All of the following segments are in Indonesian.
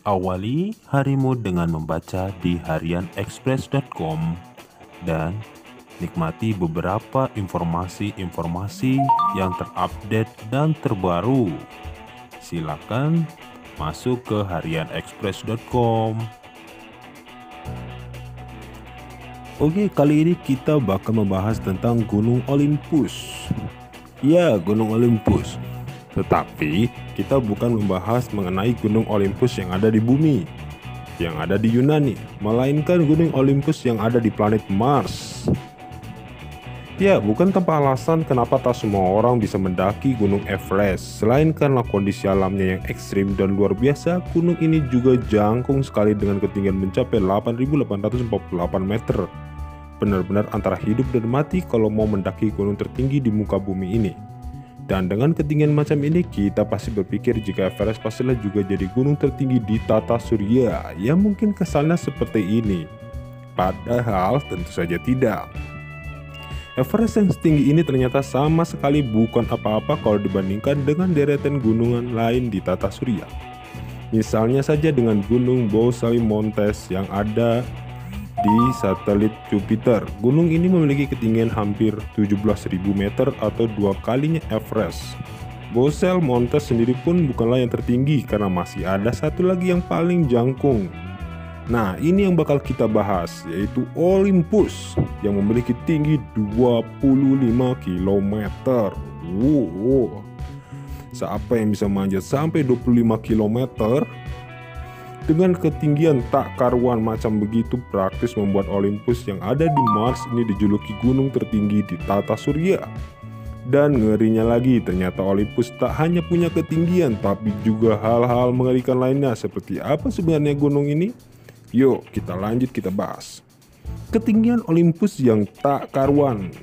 Awali harimu dengan membaca di harianexpress.com dan nikmati beberapa informasi-informasi yang terupdate dan terbaru. Silakan masuk ke harianexpress.com. Oke, kali ini kita bakal membahas tentang Gunung Olympus. Ya, Gunung Olympus. Tetapi kita bukan membahas mengenai Gunung Olympus yang ada di bumi, yang ada di Yunani, melainkan Gunung Olympus yang ada di planet Mars. Ya, bukan tanpa alasan kenapa tak semua orang bisa mendaki Gunung Everest. Selain karena kondisi alamnya yang ekstrim dan luar biasa, gunung ini juga jangkung sekali dengan ketinggian mencapai 8.848 meter. Benar-benar antara hidup dan mati kalau mau mendaki gunung tertinggi di muka bumi ini. Dan dengan ketinggian macam ini, kita pasti berpikir jika Everest pastilah juga jadi gunung tertinggi di tata surya. Ya mungkin kesannya seperti ini. Padahal tentu saja tidak. Everest yang setinggi ini ternyata sama sekali bukan apa-apa kalau dibandingkan dengan deretan gunungan lain di tata surya. Misalnya saja dengan Gunung Bossel Montes yang ada di satelit Jupiter. Gunung ini memiliki ketinggian hampir 17.000 meter atau 2 kalinya Everest. Bossel Montes sendiri pun bukanlah yang tertinggi karena masih ada satu lagi yang paling jangkung. Nah, ini yang bakal kita bahas, yaitu Olympus yang memiliki tinggi 25 km. Wow. Siapa yang bisa manjat sampai 25 km? Dengan ketinggian tak karuan macam begitu praktis membuat Olympus yang ada di Mars ini dijuluki gunung tertinggi di tata surya. Dan ngerinya lagi, ternyata Olympus tak hanya punya ketinggian tapi juga hal-hal mengerikan lainnya. Seperti apa sebenarnya gunung ini? Yuk kita lanjut kita bahas. Ketinggian Olympus yang tak karuan.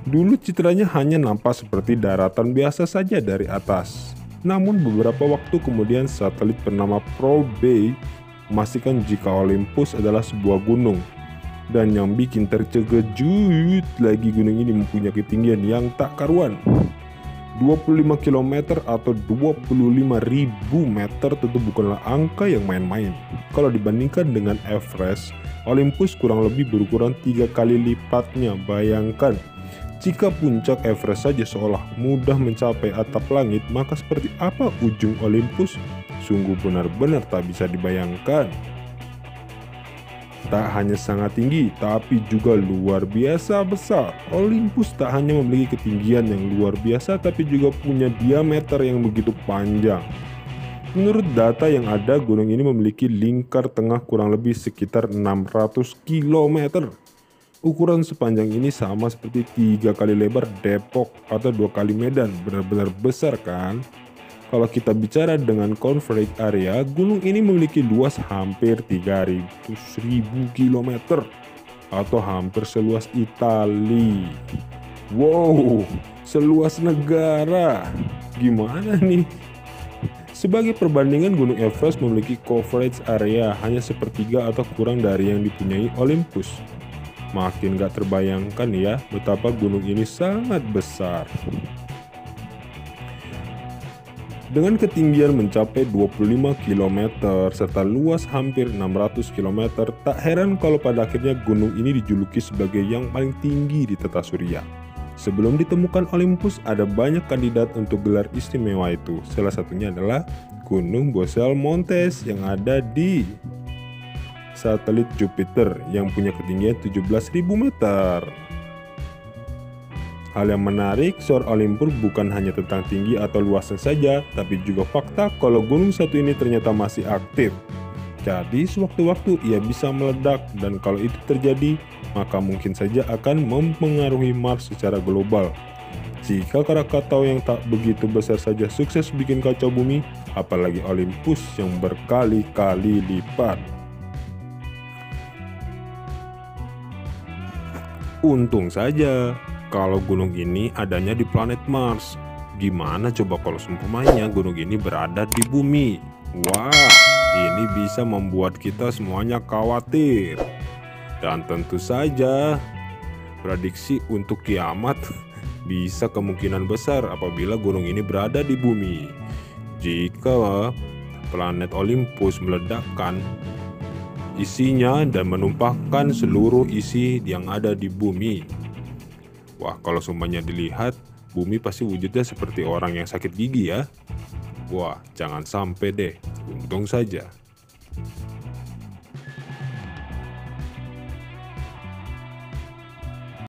Dulu citranya hanya nampak seperti daratan biasa saja dari atas. Namun beberapa waktu kemudian satelit bernama Probe memastikan jika Olympus adalah sebuah gunung. Dan yang bikin terkejut lagi, gunung ini mempunyai ketinggian yang tak karuan. 25 km atau 25.000 meter tentu bukanlah angka yang main-main. Kalau dibandingkan dengan Everest, Olympus kurang lebih berukuran 3 kali lipatnya. Bayangkan, jika puncak Everest saja seolah mudah mencapai atap langit, maka seperti apa ujung Olympus? Sungguh benar-benar tak bisa dibayangkan. Tak hanya sangat tinggi, tapi juga luar biasa besar. Olympus tak hanya memiliki ketinggian yang luar biasa, tapi juga punya diameter yang begitu panjang. Menurut data yang ada, gunung ini memiliki lingkar tengah kurang lebih sekitar 600 km. Ukuran sepanjang ini sama seperti 3 kali lebar Depok atau 2 kali Medan. Benar-benar besar kan? Kalau kita bicara dengan conflict area, gunung ini memiliki luas hampir 300.000 km atau hampir seluas Italia. Wow, seluas negara. Gimana nih? Sebagai perbandingan, Gunung Everest memiliki coverage area hanya sepertiga atau kurang dari yang dipunyai Olympus. Makin gak terbayangkan ya betapa gunung ini sangat besar. Dengan ketinggian mencapai 25 km serta luas hampir 600 km, tak heran kalau pada akhirnya gunung ini dijuluki sebagai yang paling tinggi di tata surya. Sebelum ditemukan Olympus, ada banyak kandidat untuk gelar istimewa itu. Salah satunya adalah Gunung Bossel Montes yang ada di satelit Jupiter yang punya ketinggian 17.000 meter. Hal yang menarik, soal Olympus bukan hanya tentang tinggi atau luasnya saja, tapi juga fakta kalau gunung satu ini ternyata masih aktif. Jadi sewaktu-waktu ia bisa meledak, dan kalau itu terjadi, maka mungkin saja akan mempengaruhi Mars secara global. Jika Krakatau yang tak begitu besar saja sukses bikin kacau bumi, apalagi Olympus yang berkali-kali lipat. Untung saja kalau gunung ini adanya di planet Mars. Gimana coba kalau seumpamanya gunung ini berada di bumi? Wah, ini bisa membuat kita semuanya khawatir. Dan tentu saja, prediksi untuk kiamat bisa kemungkinan besar apabila gunung ini berada di bumi. Jika planet Olympus meledakkan isinya dan menumpahkan seluruh isi yang ada di bumi. Wah, kalau semuanya dilihat, bumi pasti wujudnya seperti orang yang sakit gigi ya. Wah, jangan sampai deh, untung saja.